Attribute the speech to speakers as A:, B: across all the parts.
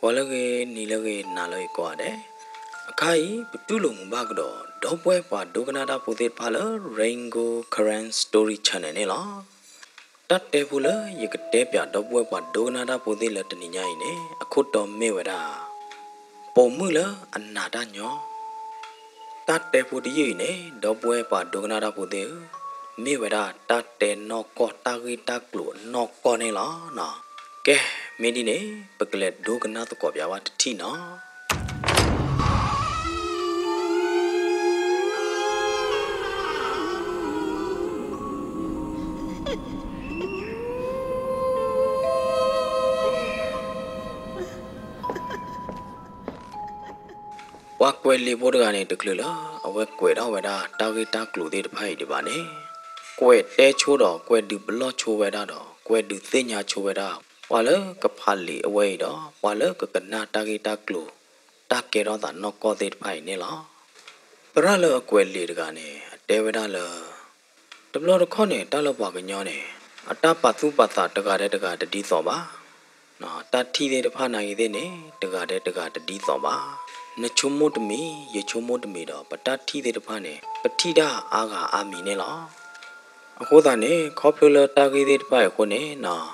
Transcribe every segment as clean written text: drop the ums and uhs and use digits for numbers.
A: Walage nilage naloi kwade. Akai betulung bagdo dopwe pa doganada putit pala Rainbow Current Story Channel ne la. Tatte pula yekte pya dopwe pa doganada putit la taninya ine akut do meweda. Pomula anada nyo. Tatte pudi ine dopwe pa doganada putit meweda tatte no ko tagi taklu no ko ne la na. Ke medine peklet doganada ko bya wa ti na. Wakwe borgane declula, a wet quid aweda, tagita cluded pie de bane. Quet de chodo, quet du blocho vedado, quet du thina choveda, walla capali away do, walla cacana tagita clue. Takero that no cotted pie nilla. Perala a quet lidgane, a davidala. The blood of conne, talabagnone, a tapatu pata to guard the dithoba. No, that tea the pana idene, to guard the dithoba. Nachumot me, ye chumot me do, but that tea the pane, but tida aga amine la. A hodane, copular targeted by cone, na.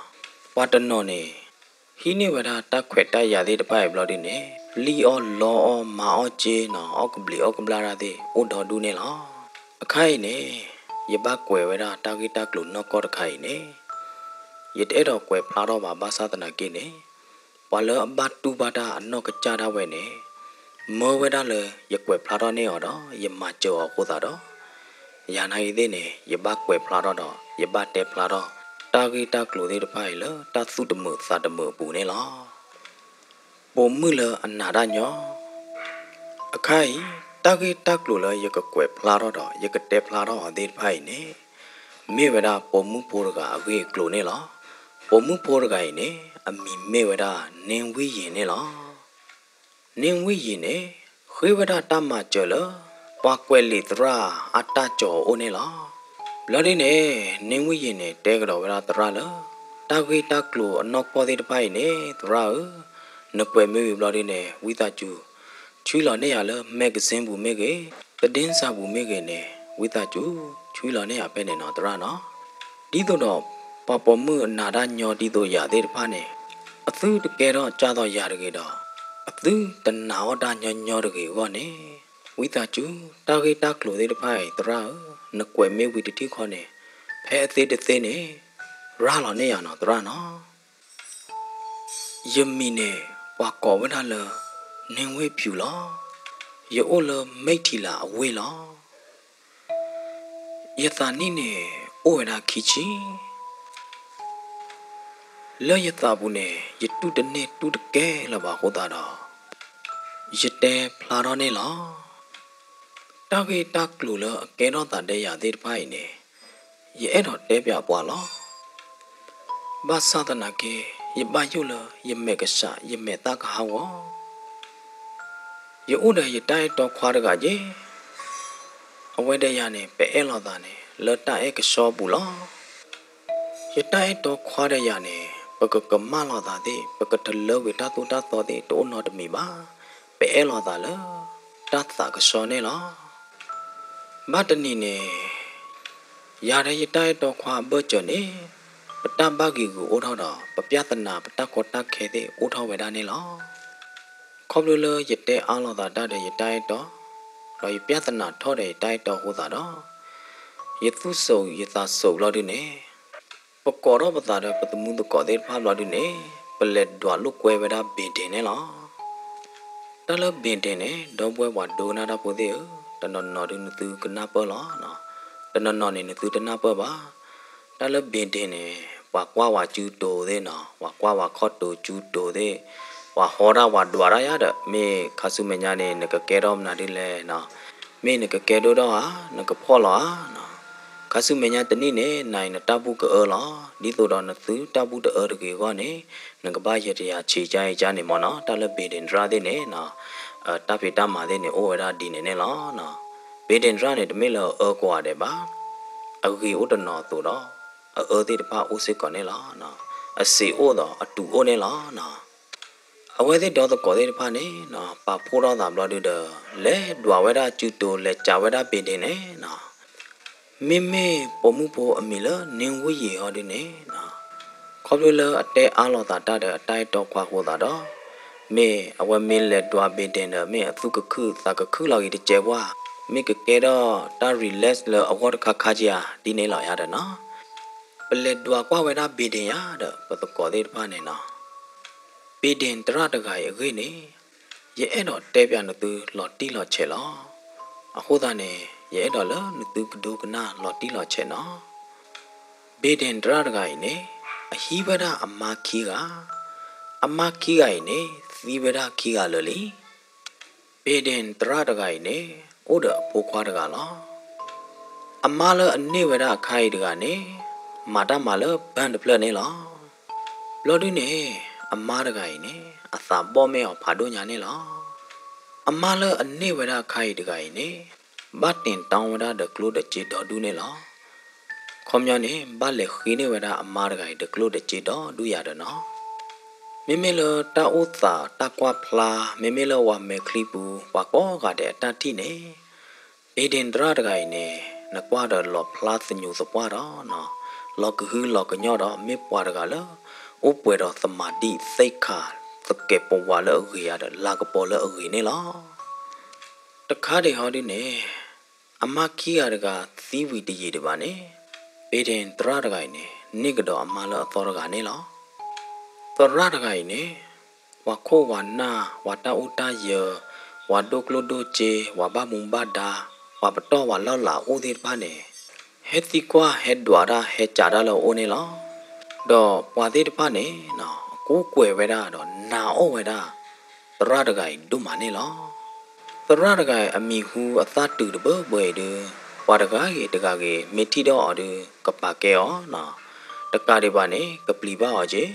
A: What a nonne. He never had taqueta yadid by bloody ne. Lee or law or ma or jay, no, occubly occublara de, udo dune la. A kaine, ye back where targeta clue no got a kaine. Yet edo que plaro basatan again, while a bat to bata and knock a chada wene. Moweda le ye kwe plado ne odo ye macho o kudado yana idene ye ba kwe plado do ye ba te plado tagi ta klode de pai le ta su de mu sa de mu pu ne la po mu le anada nyo akai tagi ta klo le ye kwe plado do ye ke te plado de pai ne me weda po mu po ga we klo ne la po mu po ga ne ami me weda nin wi yin ne la Ning we yine, Hivada Tama Jolo, Paquelitra, Atacho Onela. Bloody ne, Ning we yine, take it over at the rala. Tagi taklu, knock for the pine, throw. No que maybe bloody ne, without you. Chula neala, make a simple mege, the dancer will make ne, without you. Chula nea penny not rana. Dido no, Papa moon nada nyo dido ya de pane. A third get out chado yargeda. Thứ tình nào đã nhỏ được hiểu con nè, quý ta chú ta gây ta lùi đi phải ra nó quậy mèo bị đi con nè, phải thế nè, ra là nè nó ra nó, yếm mi nè, qua cỏ với ta là nên quay piu lo, giờ ô là mấy thì là quay lo, giờ ta nè, ô là khí chi, lỡ giờ ta bu nè, giờ tu đến nè tu được cái là bảo cô ta đó. Yete plaro ne la. Tagi taklu la keno ta de ya de pai ne. Ye no de pya pwa lo. Ba sadana ke ye ba yu la ye me ka sa ye me ta ka ha wo. Ye u de ye tai to khwa ga je. Awe de ya ne pe e lo ta ne le ta e ka so bu lo. Ye tai to khwa de ya ne pa ka ma lo ta de pa ka thlo we ta tu ta to de to no de mi ba. Bé lo ta lơ, ta ta cái số này lo, bắt đến nè, giờ đây tay to khoa bơ chờ nè, bắt ta ba cái ô thao đó, bắt bia tân na, bắt ta có ta khé de ô thao về đa nè lo, không lơ lơ dịch tay ăn lo ta đã để dịch tay đó, rồi bia tân na thao để tay to hồ ta đó, dịch tu sầu dịch ta sầu lo đi nè, bắt cỏ đó bắt ta đó bắt tụi muốn tụi cỏ để phá lo đi nè, bắt lệ đoạt lúc quay về đa bền thế nè lo. Ta lớp biển thế này, đâu bữa vào đồ na đã bố thế, ta nói đến từ cái nắp bơ nó, ta nói đến từ cái nắp bơ ba, ta lớp biển thế này, qua chú đồ thế nó, qua khó đồ chú đồ thế, họ ra đồ ra ya đó, mẹ khai số mẹ nhà này, cái kẹo đom na đi lên nó, mẹ cái kẹo đồ đó á, cái phô lo nó, khai số mẹ nhà tên này là tabu cái lo, đi từ đó là từ tabu cái được cái con này. Nâng cái bài thì chỉ cha này mà nó ta là bị đến ra thế này nó ta bị ta mà thế này ô ra đi này nó bị đến ra này mới là ở qua để ba ở cái ô nó tụ đó ở thì ba ô sẽ còn này nó ở xí ô đó ở tụ ô này nó အဝဲတဲ့တော့ကောတဲ့ဖာနေနော်ပါဖိုးတော့တာဘလို့တဲ့လဲဒွာဝဲတာကျူတိုလဲကြာဝဲတာပင်တင်နေနော်မေမေပေါ်မှုပေါ်အမီလနင်းဝရီဟောဒီနေနော်ခေါပလလအတဲအားလောတာတတဲ့အတိုက်တော့ခွာဟိုတာတော့မေအဝဲမင်းလဲဒွာပင်တင်တယ်မေအသုကခုသာကခုလောက်ရတဲ့ကျဲဘွားမေကကဲတော့တာ relax လအဝတ်ခခကြီးဒီနေလောက်ရတယ်နော်ပလက်ဒွာကွာဝဲတာပင်တင်ရတဲ့ပတကောတဲ့ဖာနေနော်ပင်တင်တရတကရဲ့အခေနေရဲ့အဲ့တော့တဲပြနသူလော်တီလော်ချေလောအခုသားနေရဲ့အဲ့တော့လနသူကဒုကနာလော်တီလော်ချေနော်ပင်တင်တရတကရဲ့နေအဟိဘဒအမခီကအမခီကရဲ့နေသီဘဒခီကလလီပင်တင်တရတကရဲ့နေဥဒဖိုးခွားတကလောအမလအနေဝဒခိုင်တကနေမာတာမလဘန်ဒပလနေလောလော်ဒီနေအမားတကရင်နေအသာပေါ်မဲအောင်ဖာတို့ညာနေလားအမားလအနေဝရခိုင်တကရင်နေဘတ်တင်တောင်းဝရဒကလို့တချီတော်ဒူးနေလားခေါမနေဘတ်လေခီနေဝရအမားတကရင်ဒကလို့တချီတော်ဒူးရတယ်နော်မေမေလတာဥသာတာကွာဖလာမေမေလဝမေခလီပူဝါကောကတဲ့တတိနေဘေဒင်ဒရတကရင်နေနကွာတော်လောဖလာစညူစပွားတော့နော်လောကဟူလောကညောတော့မေပွားတကလားဥပွဲတော်သမာတိစိတ်ခါသကေပဝါလအဂေရတဲ့လာကပေါ်လအဂေနေလားတခါတည်းဟောဒီနေအမခီရတကသီးဝီတရေတပါနေဘေဒင်တရတကိုင်နေနိကတော့အမလအတော်တကနေလားတရတကိုင်နေဝါခိုဝါနာဝါတာဥတာယေဝါဒိုကလိုဒိုချေဝါဘမုံဘဒါဝါပတော်ဝါလောက်လာအိုဒီပါနေဟက်တီကွာဟက်ဒွာရာဟက်ချာဒါလောအိုနေလားတော့ပွာသေးတဖာနေနော်ကိုကွယ်ဝဲတာတော့နာအောဝဲတာသရတကိုင်ဒုမနေလောသရတကိုင်အမိဟုအသတူတဘဘွယ်တူပွာတကားကြီးတကားကြီးမေထီတော့အော်တူကပကဲအောနော်တကားတွေပါနေကပလီပါအော်ကြီး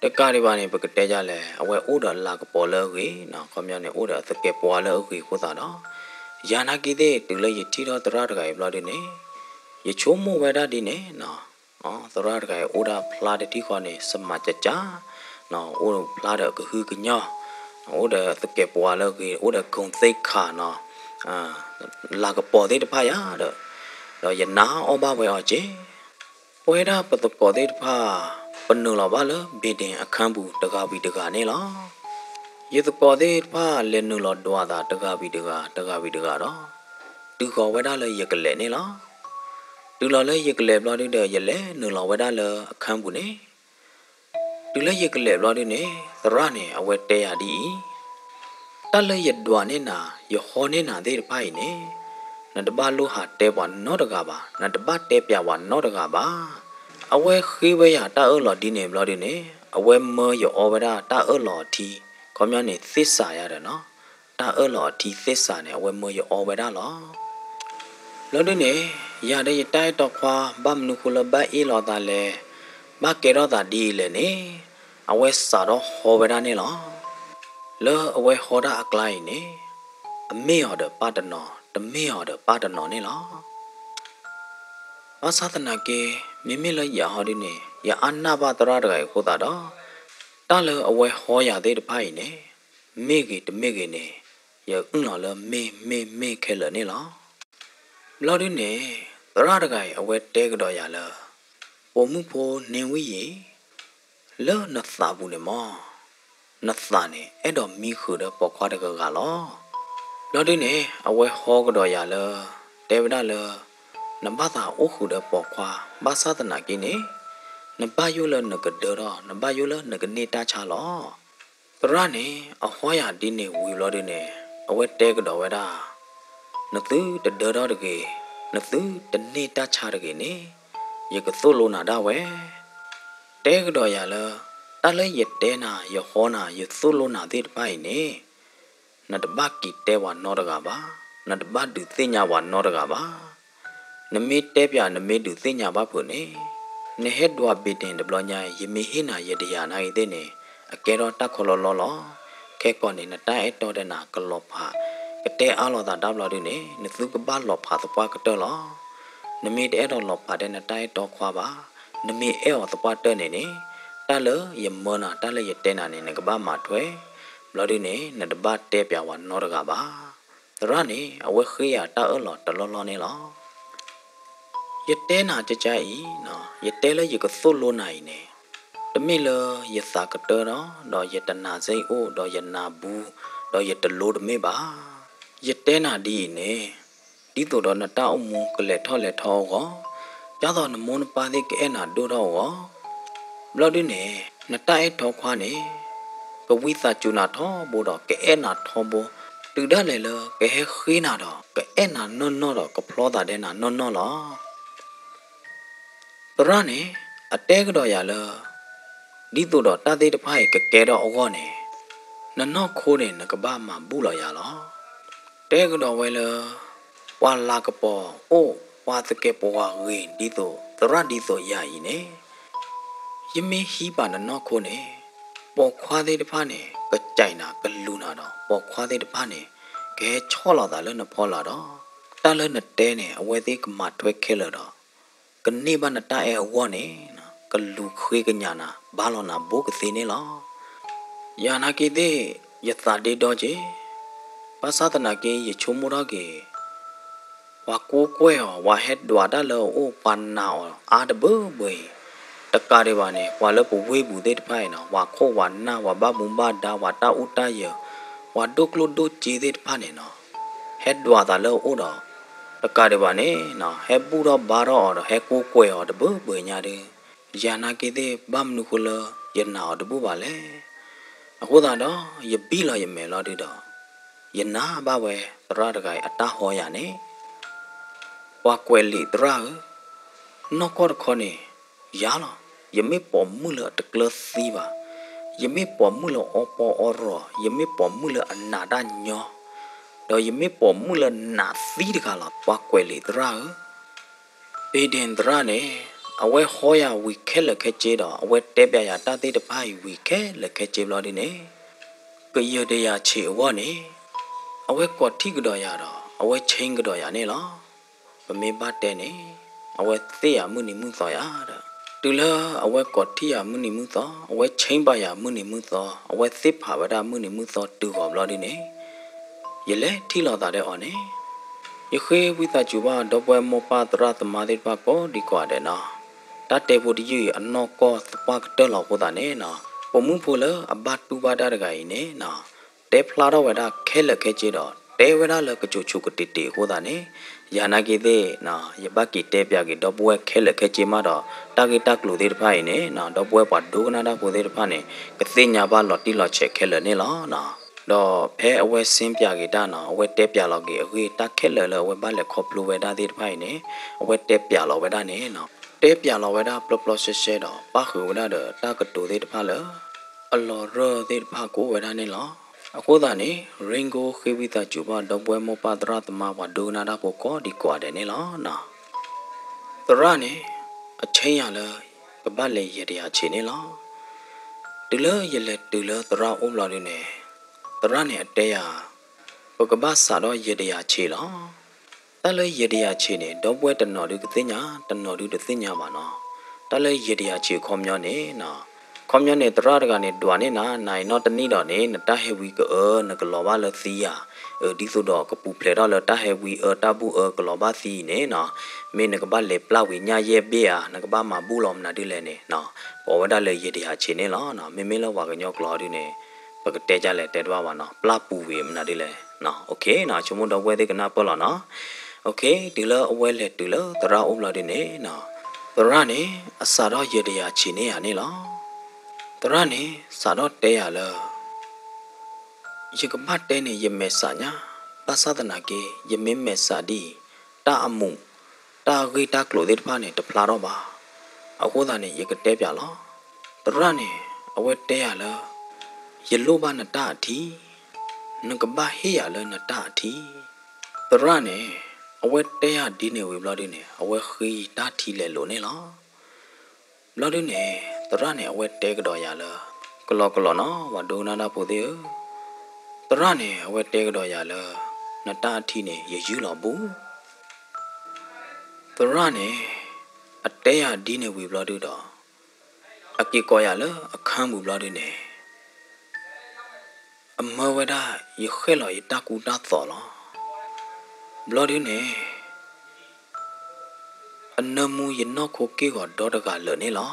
A: တကားတွေပါနေပကတဲကြလဲအဝဲအိုးတော်လာကပေါ်လဲကြီးနော်ခေါမြောင်းနေအိုးတော်သကဲပွာလဲကြီးကိုသာတော့ယာနာကီတဲ့တူလဲရထီတော့သရတကိုင်ဘလော်ဒီနေရချိုးမဝဲတာဒီနေနော်သရတကဲအိုဒါဖလာတတိခေါနေစမကြကြနော်အိုဖလာတဲ့ကဟူကညောအိုဒါသကေပွာလောကေအိုဒါကုံသိခါနော်လာကပေါ်တဲ့တဖာရတော့ယနာအောဘဝဲအချေပွဲတာပတကောတဲ့တဖာပနုလာပါလဘေဒင်အခန်းဘူးတကားပြီးတကားနေလားယေတကောတဲ့တဖာလဲနုလောဒွာတာတကားပြီးတကားပြီးတကားတော့တူခေါ်ဝဲတာလဲရကလဲနေလားတူလော်လဲရကလဲဘလော်တဲ့ရလဲနုလော်ဝဲတာလဲအခန်းဘူးနေတူလဲရကလဲဘလော်တဲ့နေသရနေအဝဲတဲရဒီတလဲရဒွာနေနာယဟောနေနာတဲ့ဖိုင်နေနတဘလိုဟာတဲပွားနော့တကပါနတဘတဲပြဝါနော့တကပါအဝဲခေးဝဲရတာအော်လော်ဒီနေဘလော်တဲ့နေအဝဲမောယောဝဲတာတာအော်လော်တီခေါမျောနေသစ္စာရတယ်နော်တာအော်လော်တီသစ္စာနေအဝဲမောယောဝဲတာလောလော်တဲ့နေရတဲ့တိုက်တော့ခွာဘမ်နုခုလဘအေလောတာလေဘကေရောတာဒီလေနေအဝဲစာတော့ဟောဝဲတာနေလောလောအဝဲဟောတာအကလိုက်နေအမေဟောတဲ့ပါတနော်တမေဟောတဲ့ပါတနော်နေလောအသသနာကေမိမိလရဟောဒီနေရအနာဘတရတကေကိုတာတော့တလောအဝဲဟောရတဲ့တဖိုင်နေမေကေတမေကေနေရအင်းလောမေခဲလနေလောလော်ဒီနေသရတကိုင်အဝဲတဲကတော့ရလားပုံမှုဖို့နင်ဝီရေလောနသဘူးနေမောနသနေအဲ့တော့မိခုတော့ပေါ်ခွားတကကလောလော်ဒီနေအဝဲဟောကတော့ရလားတဲဝဒလားနဘသာအိုခုတော့ပေါ်ခွားဘာသာတနာကိနေနဘယုလနကဒရောနဘယုလနကနေတာချလောသရနေအဟောရဒီနေဝီလော်ဒီနေအဝဲတဲကတော့ဝဲတာနသူတဒတော်တကေနသူတနေတာချတကေနေရကသုလိုနာဒါဝဲတဲကတော့ရလားတလဲရတဲနာရဟောနာရသုလိုနာတဲ့ပိုင်နေနတဘကီတဲဝါနောတကပါနတဘဒုသိညာဝါနောတကပါနမေတဲပြနမေဒုသိညာပါဖို့နေနဟက်ဒွာဘေတင်ဒဘလညာယမေဟိနာယတယာနိုင်တဲ့နေအကဲတော့တခလောလောခဲကောနေနတိုင်အတော်တဲ့နာကလောဖာကတဲအားလောတာတပ်လော်ဒီနေနသူကပါလောဖာသပွားကတော်လောနမေတဲတော်လောဖာတဲ့နတိုင်တော်ခွာပါနမေအဲော်သပွားတဲ့နေ ตาเลยยมนาตาเลยยเตนานี่นกบ้ามาถวยเราดิเนี่ยนัดบ้าเตปยาวันนอร์กาบ้าตระนี่เอาไว้ขี้ยาตาหลอดตลอดนี่หรอยเตนาจะใจเนาะยเตเลยยก็สู้โลนายเนี่ยแต่ไม่เลยยสากเตอเนาะดอยยตนาใจโอดอยยนาบูดอยยตโลดไม่บ้ายเตนาดีเนี่ยดีตัวดอนตาอมูกเล็ดทอก็จ้าตอนมอนปาดิกเอ็นาดูเราก็เราดิเนี่ยนัตาเอ็ดทอควานี่ก็วิสาจุนาทอบูดอกเอ็นาทอบูตื่นได้เลยก็เฮขีนาดอกก็เอ็นานนดอกก็พลอตาเดนานนหรอตระเนี่ยอเตกดอยาเลยดีตัวดอตาติดไพ่ก็แกดอกเนี่ยนั่นนอกโคเนี่ยนักบ้ามาบูลอยาหรอเตกดอไว้เลยว่าลากระปอโอ้ว่าสเก็บว่าเงินดีตัวตระดีตัวใหญ่เนี่ยยังไม่ฮีบานนอกโคเนี่ยปอกควาติดไพ่เนี่ยก็ใจน่ะก็ลูน่ะดอกปอกควาติดไพ่เนี่ยแกชอลาตาเลยนะพอละดอกตาเลยนะเตเนี่ยเอาไว้ที่กมาถวยเคลดอกกันนี่บ้านตาเอววเนี่ยก็ลูคุยกันยานะบ้านเรานะบุกสีนี่หรอยานากีเดยตาดีดอเจภาษาตนาเกยชมุระเกว่ากูกวยว่าเฮ็ดดวาดาเลโอปันนาวอาดเบเบยตะกาเรวาเนี่ยว่าเลปูเวบูเดตไพนะว่าโควันนาว่าบ้ามุมบ้าดาว่าตาอุตายว่าดุกลุดุจีเดตไพเนี่ยเนาะเฮ็ดดวาดาเลโอดอตะกาเรวาเนี่ยเนาะเฮ็ดบูรอบารอดเฮ็ดกูกวยอดเบเบยญาเดยานากีเดบัมนุคุลยนาอดบูบาเลအခုသာတော့ယပိလာယမဲလာတဲ့တော့ယနာဘဝဲတရတကိုင်အတဟောရနေဝါကွယ်လီတရနောကောခေါနေရလာယမေပေါ်မှုလတကလစီပါယမေပေါ်မှုလအပေါ်အရောယမေပေါ်မှုလအနာဒညောတော့ယမေပေါ်မှုလနာစီတကလာဝါကွယ်လီတရပေဒင်တရနေအဝဲဟောရဝီခဲလက်ခဲကျေတော့အဝဲတဲပြရတသေးတဖိုင်ဝီခဲလက်ခဲကျေလို့ဒီနေကရတရချေဝနေအဝဲကောတိကတော်ရတော့အဝဲချင်းကတော်ရနေလားပမေပါတဲ့နေအဝဲသေရမှုနေမှုတော်ရတော့တူလာအဝဲကောတိရမှုနေမှုတော်အဝဲချင်းပါရမှုနေမှုတော်အဝဲသစ်ဖာဝဒမှုနေမှုတော်တူဟောလို့ဒီနေရလေထီလောတာတဲ့အော်နေယခေဝိသကျူပါတော့ပွဲမောပါတရသမာတိပါကောဒီကွာတဲ့နော်ตาเตบุดิยุอันนอกก็สปากเตลอโคตาเนนะปมุโพลอบัตตูบาดาดกายเนนะเตพลาดอเวดาเคลเคจิดอเตเวดาลกจูชูกติติโคตาเนยานากิเตนะยบากิเตปยากิดอบวยเคลเคจิมาดอตากิตากลูเดรไพเนนะดอบวยปาดูกนาดาโพเดรไพเนกติญญาบาลอติลอเชเคลเนลอนะတော့ဖဲအဝဲစင်းပြကေတာနော်အဝဲတက်ပြလောက်ကေအဝေးတက်ခက်လဲလဲအဝဲဘာလဲခေါပလူဝဲတာဒီဖိုင်နေအဝဲတက်ပြလောက်ဝဲတာနေနော်တဲပြလောဝဲတာပလပလရှဲရှဲတော့ပါခုဝဲတာတာကတူသေးတဖာလဲအလော်ရသေးတဖာကိုဝဲတာနေလားအခုသာနေရင်ဂိုခေဝိတာကျူပါတော့ပွဲမောပါတရသမဝဒိုနာတာကိုကောဒီကွာတယ်နေလားနော်တရနေအချင်းရလဲကပတ်လေရတရားချေနေလားတူလဲရလဲတူလဲတရအုံးလာနေနေတရနေအတဲရပကပတ်စာတော့ရတရားချေလားတလည်းရတရားချေနေတော့ပွဲတနော်ဒီကသိညာတနော်ဒီတသိညာပါနော်တလည်းရတရားချေခေါမျောနေနော်ခေါမျောနေတရတကနေတွာနေနာနိုင်တော့တနိတော့နေတဟေဝီကောနကလောပါလစီယာဒီဆိုတော့ကပူဖလေတော့လတဟေဝီတဘူးကလောပါစီနေနော်မင်းနကပါလေပလဝီညာရဲ့ပေးရနကပါမှာဘူးလောမနာဒီလဲနေနော်ပေါ်ဝဒလည်းရတရားချေနေလားနော်မင်းမင်းလောပါကညောကလောဒီနေပကတဲကြလဲတဲတော့ပါနော်ပလပူဝေမနာဒီလဲနော်โอเคနော်ချုံမတော့ဝဲသေးကနာပေါ်လာနော်โอเคဒီလအဝဲလက်ဒီလတရအုပ်လာတဲ့နေနော်တရနေအစာတော့ရတရားချီနေရနေလားတရနေစာတော့တဲရလားယကမတ်တဲနေရမဲစာညာပါသဒနာကေယမင်းမဲစာဒီတာအမှုတာဂိတာကလိုတဲ့ဖာနေတဖလာတော့ပါအခုသာနေယကတဲပြလားတရနေအဝဲတဲရလားယလိုပါနတာအထီနကဘာဟေရလားနတာအထီတရနေအဝဲတဲရဒီနေဝေဘလာဒီနေအဝဲခီတာထီလဲလို့နေလားဘလာဒီနေတရနေအဝဲတဲကတော့ရလားကလောကလောနော်ဝဒိုနာနာပိုသေးတရနေအဝဲတဲကတော့ရလားနတာထီနေရယူလောက်ဘူးတရနေအတဲရဒီနေဝေဘလာဒီတော့ အကီကောရလအခမ်းဘူးလို့နေအမဝဒရခဲလောရတကူတာသောလောဘလို့နေအနမူရနောခိုကေကောဒေါ်တကလနေလော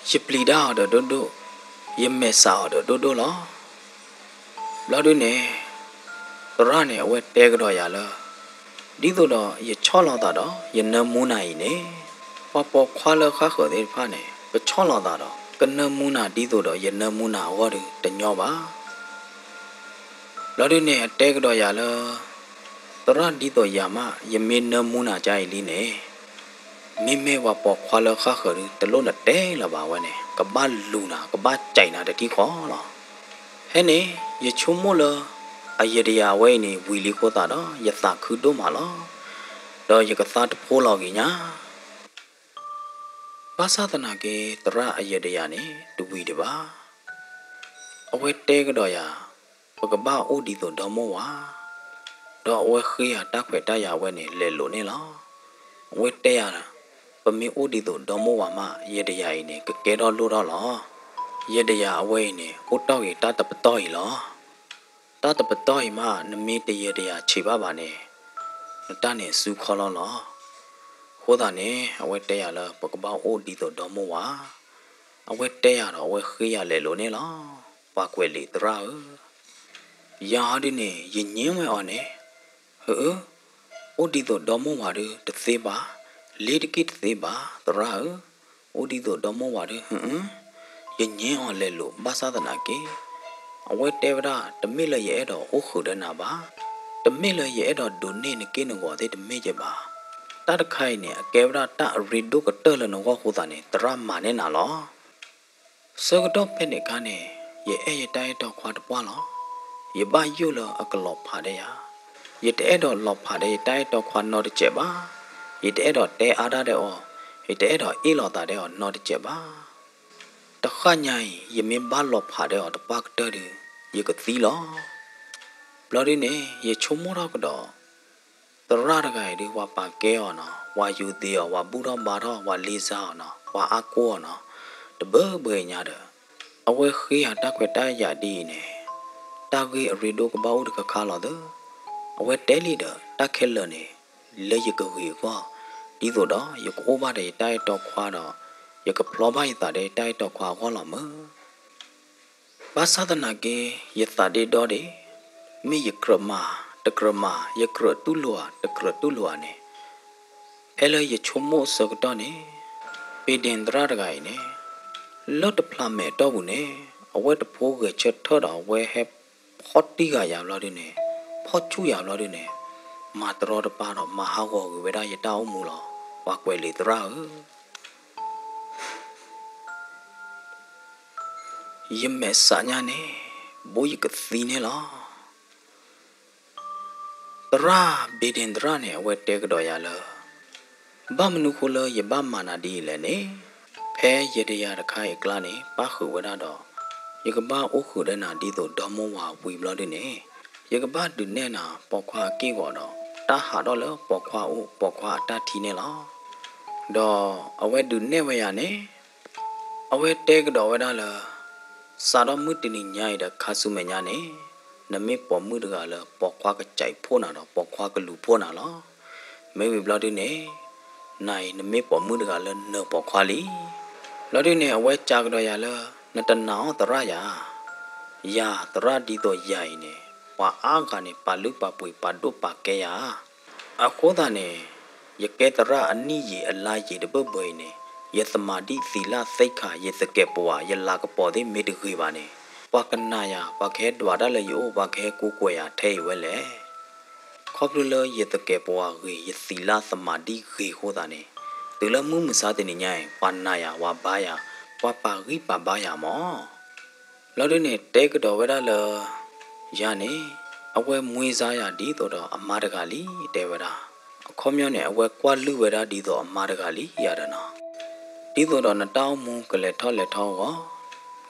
A: ရပလီဒါဒဒဒရမဲစာဒဒဒလောဘလို့နေတရနဲ့အဝဲတဲကြောရလားဒီတော့ရချောလောက်တာတော့ရနမူနိုင်နေပပခွာလခခတဲ့ဖာနေပချောလောက်တာတော့ကနမူနာဒီတော့ရနမူနာဝရတညောပါလော်ဒီနဲ့တဲကြောရလားတရဒီတော့ရမရမေနမူနာကြိုင်လီနေမိမဲဝပခွာလခခရတလုံးနဲ့တဲလာပါဝဲနေကပလူနာကပကြိုင်နာတတိခေါ်လားဟဲ့နေရချုံမို့လားအယရယာဝဲနေဝီလီခိုတာတော့ယသခုတို့မှာလောတော့ယကသတ်ဖိုးလောက်ကြီးညာဘာသာတနာကေတရအယရယာနေဒူဝီတပါအဝဲတဲကတော့ယာပကဘာအိုဒီတော့ဒမောဝါတော့အဝဲခေးရတက်ခွဲတရဝဲနေလဲလို့နေလောအဝဲတဲရတာပမီအိုဒီတော့ဒမောဝါမယရယာနေကကဲတော့လို့တော့လောယရယာအဝဲနေဟိုတော့ရတတပတော့ရလောတတပတော့မနမေတရတရခြေပါပါနဲ့တန်းနဲ့စူခေါ်လောလောဟိုးတာနဲ့အဝဲတဲရလားပကပောင်းအိုဒီတော့ဒေါ်မောဝါအဝဲတဲရတော့အဝဲခေးရလဲလို့နေလောပါကွယ်လေတရာရာဒီနေရညင်းဝဲအောင်နဲ့ဟဲ့အိုဒီတော့ဒေါ်မောဝါတသေးပါလေးတကိတသေးပါတရာအိုဒီတော့ဒေါ်မောဝါဟရညင်းအောင်လဲလို့ဘာသာတနာကေအဝဲတဲဗရာတမိလရဲ့တော့အိုခုဒနာပါတမိလရဲ့တော့ဒုနေနကိနကောတဲ့တမိကြပါတတ်ခိုင်နေအကဲဗရာတရီဒုကတဲလနောခုတာနေတရမာနေနာလောစကတော့ဖက်နေကနေရဲ့အဲ့ရတိုင်းတော့ခွာတပွားလောရပါယူလအကလောဖာတဲ့ရရတဲ့တော့လောဖာတဲ့တိုင်းတော့ခွာနော်တဲ့ချက်ပါရတဲ့တော့တဲအားတဲ့အော်ရတဲ့တော့အေးလောတာတဲ့အော်နော်တဲ့ချက်ပါတခါညိုင်ယမင်းဘာလောဖာတဲ့အော်တပတ်တဲ့ရကသီလောဘလော်ဒီနေရချုံမောတော့ကတော့တရရဂိုင်ဒီဝါပါကဲအော်နော်ဝါယူသေးအော်ဝါဘူးတော့မာတော့ဝါလေးစားအော်နော်ဝါအကောအော်နော်တဘဘွေညာတဲ့အဝဲခေးရတက်ခွဲတိုက်ရဒီနေတာဂေအရီဒိုကဘောက်တကခါလာတဲ့အဝဲတဲလီတော့တက်ခဲလနေလေရကဝေကွာဒီတော့ရကိုဘာတဲ့တိုက်တော့ခွာတော့ရကဖလောဘိုင်တာတဲ့တိုက်တော့ခွာခေါ်လာမဘာသာတနာကေယသဒေတော်ဒီမိယကရမာတကရမာယကရတူလွာတကရတူလွာနေဖဲလေယချုံမို့စကတော့နေပေဒင်ဒရာတကိုင်နေလော့တဖလာမဲတော့ဘူးနေအဝဲတဖိုးကချက်ထော်တော့ဝဲဟက်ဖော့တီကရလာတယ်နေဖော့ချူရလာတယ်နေမာတရောတပါတော့မဟာကောဝဲရရတောင်းမူလောဝါကွယ်လေတရာယမဲစာညာနေဘိုးရကသီနေလားတရာဘေဒင်ဒရာနေအဝဲတဲကတော့ရလားဘာမနုခလယဘာမာနာဒီလဲနေဖဲရတရတခိုင်ကလာနေပါခုဝရတော့ယကဘာအိုခုဒနာဒီတော့ဒေါ်မောဝါဝီဘလဒနေယကဘာဒုနေနာပေါခွာကေကောတော့တာဟာတော့လပေါခွာအိုပေါခွာတာထီနေလားတော့အဝဲဒုနေဝရနေအဝဲတဲကတော့ဝရလားစာတော့မှုတင်ညိုင်တဲ့ခါဆုမညာနေနမေပေါ်မှုတကလည်းပေါခွာကကြိုက်ဖို့နာတော့ပေါခွာကလူဖို့နာလားမေဝီဘလဒနေနိုင်နမေပေါ်မှုတကလည်းနပေါခွာလီလော်ဒီနေအဝဲကြာကတော့ရလားနတနာတရယာတရဒီတော့ရိုင်နေဝါအားကနေပါလူပါပွေပါတို့ပါကဲရအခုသာနေယကဲတရအနိယေအလာယေတပုတ်ပွေနေယသမာတိသီလစိတ်ခာယေစကေပွာယလာကပေါ်တဲ့မေတ္တခေပါနေပကနာယပခဲဒွာဒလေယောပခဲကိုကွယ်ရထဲဝဲလေခေါပလူလယေတကေပွာရေယသီလသမာတိခေဟောတာနေတူလမှုမစားတဲ့ညိုင်ပနာယဝဘာယဝပါရိပဘာယမောလော်ဒနေတဲကတော့ဝဲရလရနေအဝဲမွေးစားရဒီတော့အမားတကလီတဲဝဲတာအခေါမျောနဲ့အဝဲကွာလူဝဲတာဒီတော့အမားတကလီရတနာဒီတော့နတောင်းမူကလေထောလက်ထောဝ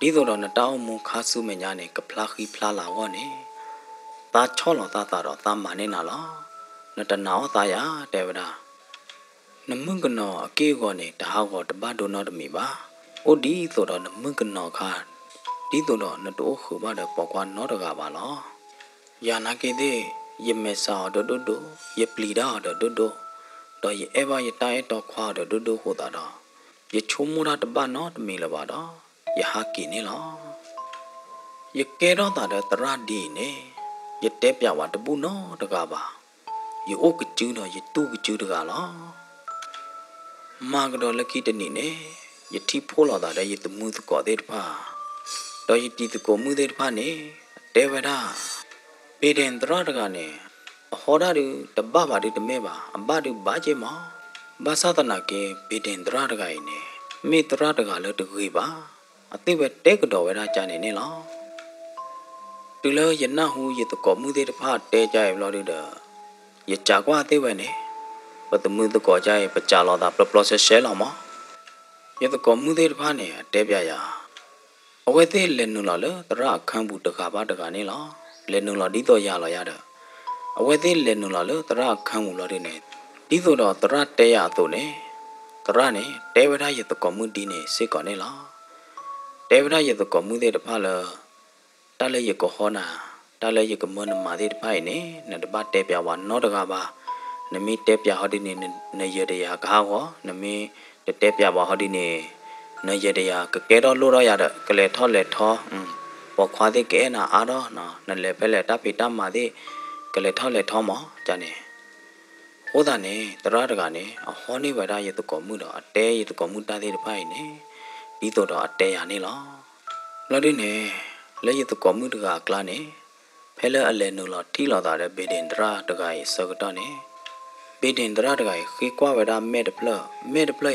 A: ဒီတော့နတောင်းမူခါဆုမညာနေကဖလာခီဖလာလာဝနေတာချောလောတာတော့တာမနေနာလောနတနာတာရတဲဝဲတာ နမကနောအကေကောနေတဟာကောတပတ်ဒိုနောတမီပါအိုဒီဆိုတော့နမကနောခါဒီဆိုတော့နတိုးခုပါတဲ့ပေါကွာနောတကပါလောယာနာကေတဲ့ယမေစာဒိုဒိုဒိုယပလီဒါဒိုဒိုဒိုတော့ယအေဘာယတိုင်တော့ခွာဒိုဒိုဒိုဟိုတာတော့ယချုံမူတာတပတ်နောတမီလပါတော့ယဟာကီနေလောယကဲတော့တာတဲ့တရဒီနေယတဲပြဝတပူနောတကပါယအိုကကျူးတော့ယတူကကျူးတကလောမာကတော့လက်ကီတနေနေယတိဖိုးလာတာတဲ့ယတမှုတကောတဲ့တဖာတော့ယတိတကောမှုတဲ့တဖာနေတဲဝဒါပေdenတရတကနေဟောဒါတဘဘာဒီတမဲပါအဘဒီဘာချေမဘာသာတနာကေပေdenတရတကိုင်းနေမေတရတကလည်းတကွေပါအသိပဲတဲကတော့ဝဒါကြနေနေလောတူလယနဟူယတကောမှုတဲ့တဖာတဲကြရလို့တဲ့ယကြကွာအသိပဲနေပတမှုတကောကြရဲ့ပကြလောတာပလပလဆက်ရှဲလောမယတကောမှုတဲ့တဖာနေတဲပြရအဝဲသေးလည်းနုလာလေတရအခန်းဘူးတကပါတကနေလောလည်းနုလာဒီတော့ရလာရတော့အဝဲသေးလည်းနုလာလေတရအခန်းဘူးလို့တဲ့နေဒီဆိုတော့တရတဲရတော့နေတရနေတဲဝဒယတကောမှုဒီနေစိတ်ကောနေလောတဲဝဒယတကောမှုတဲ့တဖာလေတလည်းယကောဟောနာတလည်းယကမနမာတဲ့တဖိုင်နေနတပတ်တဲပြဝါနောတကပါနမီတဲပြဟောဒီနေနရတရာကားဟောနမီတဲပြပါဟောဒီနေနရတရာကကဲတော့လို့တော့ရတဲ့ကလေထောလေထောပေါ်ခွာတဲ့ကဲနာအားတော့နော်နလေဖဲလေတဖိတမာတဲ့ကလေထောလေထောမောကြနေဟောတာနေတရတကနေဟောနေဝဒရတကောမှုတော့အတဲရတကောမှုတတဲ့တဖိုင်နေဒီတော့အတဲရနေလောလို့ဒီနေလေရတကောမှုတကကလာနေဖဲလေအလဲနုလောထီလောတာတဲ့ဘေဒင်တရတကရဲ့စကတော့နေပေdenတရတကခေကွာဝဒမဲတပလ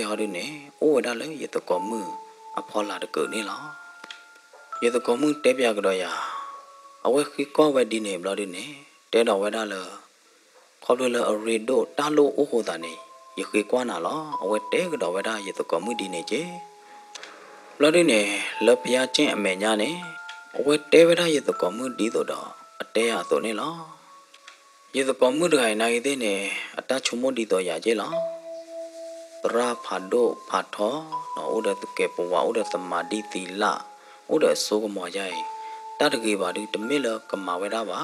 A: ဟောဒီနေအိုဝဒလေယတကောမှုအဖောလာတကနေလောယတကောမှုတဲပြကတော့ရအဝဲခေကွာဝဒီနေဘလို့ဒီနေတဲတော်ဝဒလေခေါ်လို့လေအရီဒိုတာလိုအိုဟိုတာနေယခေကွာနာလောအဝဲတဲကတော့ဝဒယတကောမှုဒီနေချေဘလို့ဒီနေလဖျားချင်းအမေညာနေအဝဲတဲဝဒယတကောမှုဒီတော့အတဲရဆိုနေလောယတကောမှုတခိုင်နိုင်တဲ့နေအတချုံမဒီတော့ရကြလားတရာဖာဒိုဖာထောနော်ဥဒတကေပဝဥဒသမာဒီတိလဥဒဆိုကမောရိုင်တတကေပါဒီတမစ်လကမာဝဲတာပါ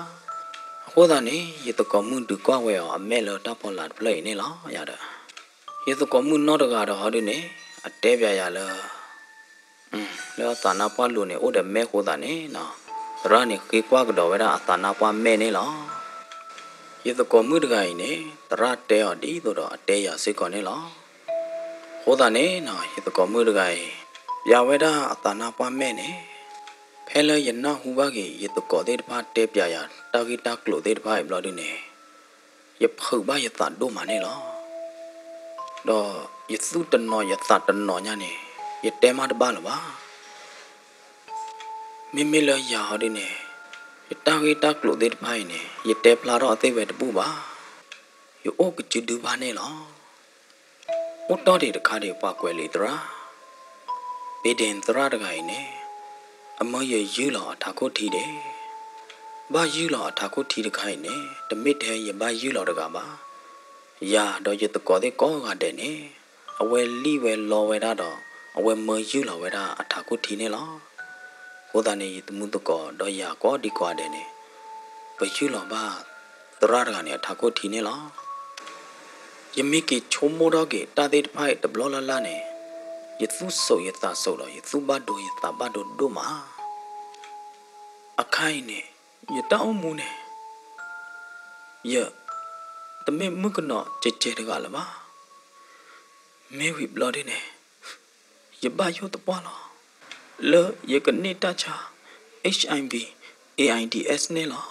A: ဟောတာနေယတကောမှုဒုကွာဝဲအောင်အမဲလတပေါ်လာပလိနေလားရတာယတကောမှုနောတကတော့ဟောဒီနေအတဲပြရလားလောတာနာပွားလို့နေဥဒမဲဟောတာနေနော်ရနေခေကွာကတော့ဝဲတာအတာနာပွားမဲနေလားယတကောမှုတကိုင်းနေတရတဲော်ဒီတော့အတဲရစိတ်ကောနေလောဟောတာနေနော်ယတကောမှုတကိုင်းပြဝဲတာအတာနာပွားမဲနေဖဲလဲယနာဟူပါကေယတကောတဲ့တဖာတဲပြရတာဂီတာကလို့တဲ့တဖာဘလို့ဒီနေယဖုဘာယတဒိုမနေလောတော့ယသုတနောယသတနောညာနေယတဲမတပါလပါမိမိလရဟောဒီနေတာဂီတာကလို့တဲ့တဖိုင်နေယတဲပလာတော့အသေးပဲတပူပါယောအိုကချူဒူပါနေလောဥတော်တဲ့တခါတည်းပွားကွယ်လေတရာပေdenတရာတကိုင်းနေအမရယူလောအထာကိုထီတယ်ဘာယူလောအထာကိုထီတခိုင်းနေတမစ်တဲ့ရဘာယူလောတကပါရာတော့ယတကောတဲ့ကောကတဲ့နေအဝဲလိဝဲလောဝဲတာတော့အဝဲမယူလောဝဲတာအထာကိုထီနေလောဟိုတာနေတမှုတကောတော့ရကောဒီကွာတဲ့နေဘယူလောပါတရရကနေအထာကိုထီနေလောယမိကေချုံမိုတော့ကေတာတဲ့ဖိုက်တဘလလလာနေယသုဆုယသဆုတော့ယသုဘဒိုယသဘဒိုဒိုမာအခိုင်နေယတောင်းမူနေယတမေမကနောကြဲကြဲတကလပါမေဝိဘလဒနေယဘယောတပွားလောလေယကနေတာချာ HIV AIDS နေလော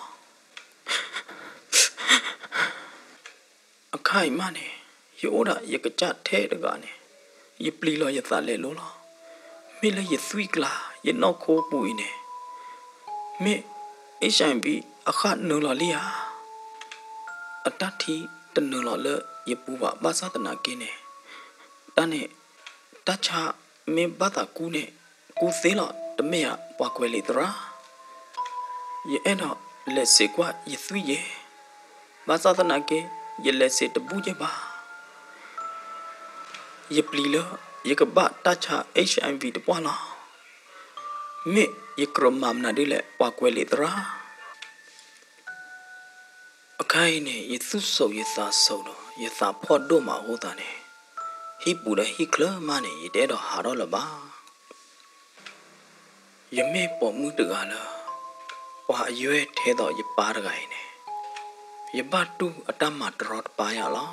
A: အခိုင်မနေယောဒယကကြထဲတကနေယပလီလောယသလဲလောလောမေလေယသွိကလာယနောခိုးပူနေမေ HIV အခနလောလီယာအတတိတနလောလယပူပါဘာသာတနာကင်းနေတနဲ့တချမေဘတာကူနေကူသေးလောတမေရပွားကွယ်လေတရာယအဲ့တော့လက်စေကွာယသွိယေဘာသာတနာကေယလက်စေတပူးကြပါ ye pli lo ye ka ba ta cha HIV တပွားလားမေye krom mam na de le wa kwe le tra akai ne ye su so ye sa so do ye sa phot do ma ho ta ne hi pu de hi kla ma ne ye de do ha do la ba ye me po mu de ga la wa yue the do ye pa da gai ne ye ba tu atam ma trot pa ya la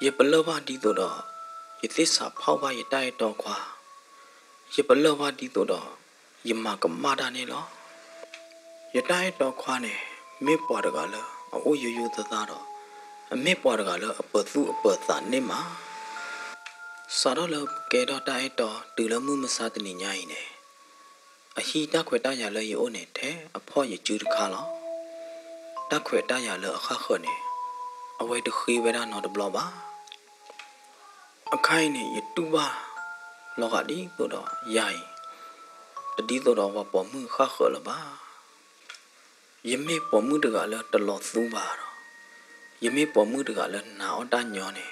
A: ye plo ba di to do ye thissa phau ba ye tai to khwa ye plo ba di to do ye ma ka ma da ne lo ye tai to khwa ne me po da ga la o yu yu ta ta do a me po da ga la a pa tu a pa sa ne ma sa do lo ke do tai to tu lo mu ma sa ta ni nya yi ne a hi ta khwe ta ya le ye o ne the a pho ye chu ta kha lo ta khwe ta ya le a kha kho ne a wai de khi we da no de blo ba a khai ne ye tu ba lo ga di to do yai ta di to do wa po mu kha kho la ba ye me po mu de ga le ta lo su ba do ye me po mu de ga le na o ta nyo ne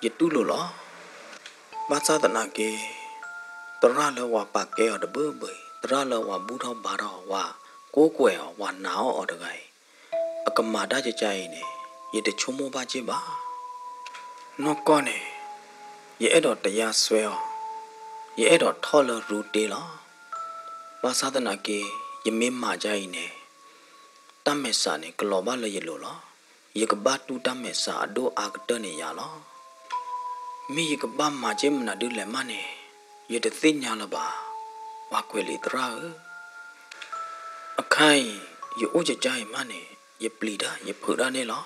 A: ye tu lo lo ba sa ta na ke ta ra le wa pa ke o de bu bu ta ra le wa bu tho ba do wa ko kwe wa na o de gai a ka ma da che chai ne ye de chu mo ba che ba no ko ne ye e do ta ya swe o ye e do tho lo ru te lo ba sa ta na ke ye me ma chai ne ta me sa ne ka lo ba le ye lo lo ye ka ba tu ta me sa do a ka te ne ya lo mi ye ka ba ma che na du le ma ne ye de tin nya la ba wa kwe le tra a khai ye o che chai ma ne ye pli da ye phu da ne lo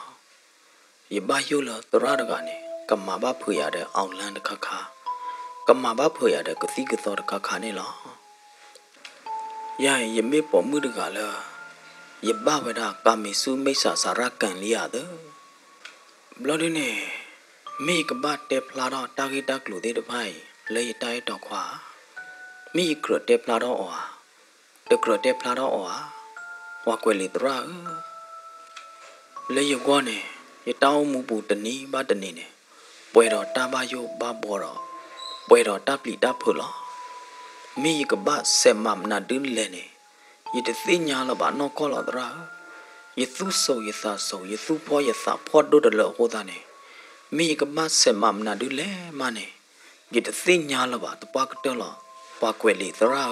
A: ye ba yu lo tra da ga ne ka ma ba phu ya de aung lan da kha kha ka ma ba phu ya de ka si ka so da kha kha ne lo ya ye me po mu da ga la ye ba wa da ka me su me sa sa ra kan li ya de blo de ne me ka ba te phla da ta ki ta klu de da phai le tai to khwa mi kro te phla da o te kro te phla da o wa kwe le tra le ye gwa ne ye taw mu pu ta ni ba ta ni ne pwe do ta ba yo ba bo do pwe do ta pli ta phu lo mi ka ba se mam na du le ne ye de si nya lo ba no ko lo tra ye su so ye sa so ye su pho ye sa pho do de lo ho ta ne mi ka ba se mam na du le ma ne ye de si nya lo ba ta pa ka to lo pa kwe le tra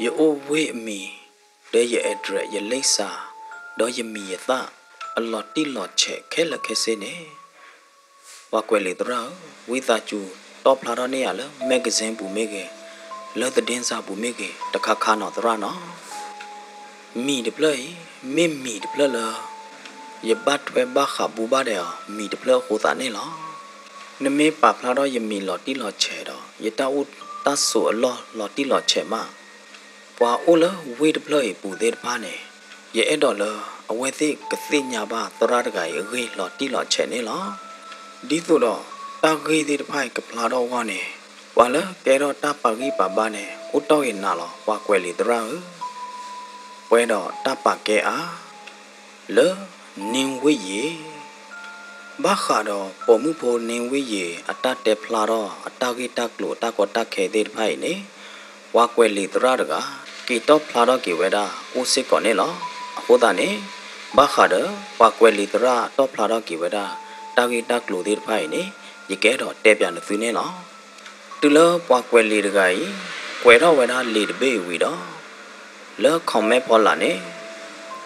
A: ye o we mi de ye address ye le sa do ye mi ye ta a lot ti lot che khe la khe se ne wa kwe le tra we ta chu top la do ne ya le magazine bu me ke le the din sa bu me ke ta kha kha no tra no mi de play me mi de play la ye ba thwe ba kha bu ba de mi de play ho ta ne lo ne me pa phla do ye mi lot ti lot che do ye ta u ta so a lot ti lot che ma wa o le we de play bu de pa ne ye e do le a we thi ka thi nya ba tra da ga ye ge lot ti lot che ne lo di so do ta ge de de phai ka phla do wa ne wa le ke do ta pa gi pa ba ne o to ye na lo wa kwe le tra we do ta pa ke a le nin we ye ba kha do po mu pho nin we ye ata te phla do ata gi ta klo ta ko ta khe de phai ne wa kwe le tra da ga ki to phla do ki we da o se ko ne lo a ho ta ne ba kha do wa kwe le tra to phla do ki we da ta gi ta klo de phai ne ye ke do te pya na su ne lo tu lo wa kwe le da ga yi kwe do we da le de be wi do le khom me pho la ne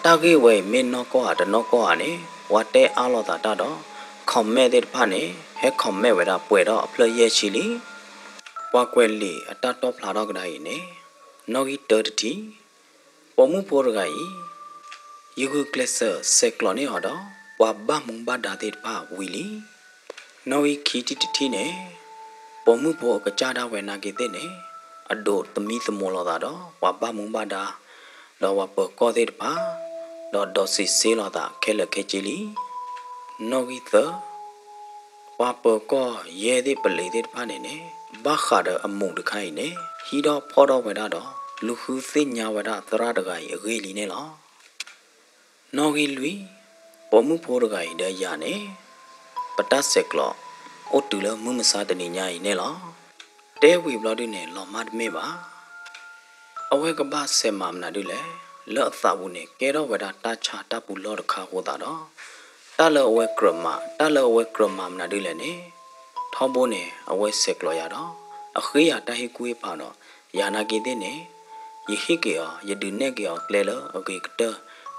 A: ta gi we me no ko ha de no ko ha ne wa te a lo ta ta do khom me de pha ne he khom me we da pwe do a phla ye chi li wa kwe le ata to phla do ga da yi ne no gi ter ti po mu pho ga yi yu gu klesa se klo ne ha do wa ba mu ba da de pha wi li no gi khi ti ti ne po mu pho ka cha da we na ge de ne a do ta mi sa mo lo da do wa ba mu ba da do wa po ko de pha do si se lo da khe le khe chi li no gi the wa po ko ye de ple de pha ne ne ba kha da a mu de khai ne hi do pho do we da do lu khu se nya wa da tra da ga ye ge li ne lo no gi lui po mu pho da ga ye de ya ne pata se klo โอตุเลมุมซาตนีญาอีเนลอเตวีบลอดิเนลอมาดเมบาเอาไว้กบ้าเซมามนาดิเลเลอตาบุเนเกรอเวดาตาชาตาปุลอดคาโหตาดอตาเลอเวกรมาตาเลอเวกรมามนาดิเลเนทอโบเนเอาไว้เซกลอยาดออะkhiยาตาฮิกุยปานอยานากีดิเนยฮิเกยยดิเนเกยเคลเลอโอเคกเต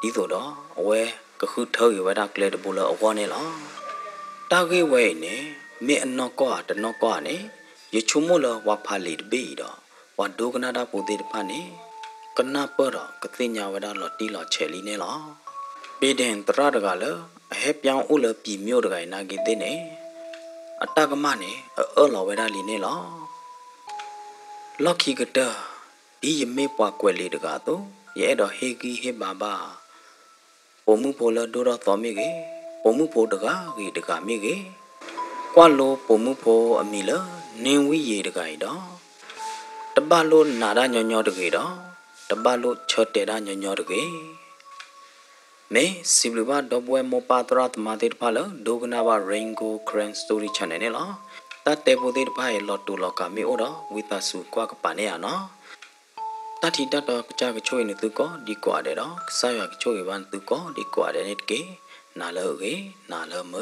A: ဒီဆိုတော့အဝဲကခုထောက်ရဝဒကလေတဘူလအဝနေလားတာကေဝဲနေမေအနောကောတနောကောနေယချုံမလဝဖာလီတဘေတော့ဝဒုကနာတာပူတေတဖာနေကနာပရကတိညာဝဒလတီလချဲလီနေလားပေတဲ့တရတကလအဟဲပြောင်းဥလပြီမြို့တကိုင်နာကေတဲ့နေအတကမနေအော်လဝဒလီနေလားလော်ခီကတဒီယမေပွားကွယ်လေးတကတော့ရဲ့တော့ဟေကီဟေဘာဘာပုံမှုပေါ်လဒိုရသောမိကေပုံမှုပေါ်တကားကေတကာမိကေကွာလိုပုံမှုပေါ်အမီလနင်းဝီရေတကာဤတော့တပလိုနာရညောညောတကေတော့တပလိုချောတေရညောညောတကေမေစီဘလဘဒဘွဲမောပါတရတမတေတဖလဒိုကနာဘာရင်ဂိုခရန်စတိုရီချန်နယ်နဲ့လားတတေပိုတေတဖရဲ့လော်တူလော်ကမီအိုတော့ဝီတာဆူကွာကပါနေရနော်တတိတတကကြကချိုးနေသူကဒီကွာတဲ့တော့ဆာရကချိုးရပန်းသူကဒီကွာတဲ့နေတကေနာလောကေနာလောမ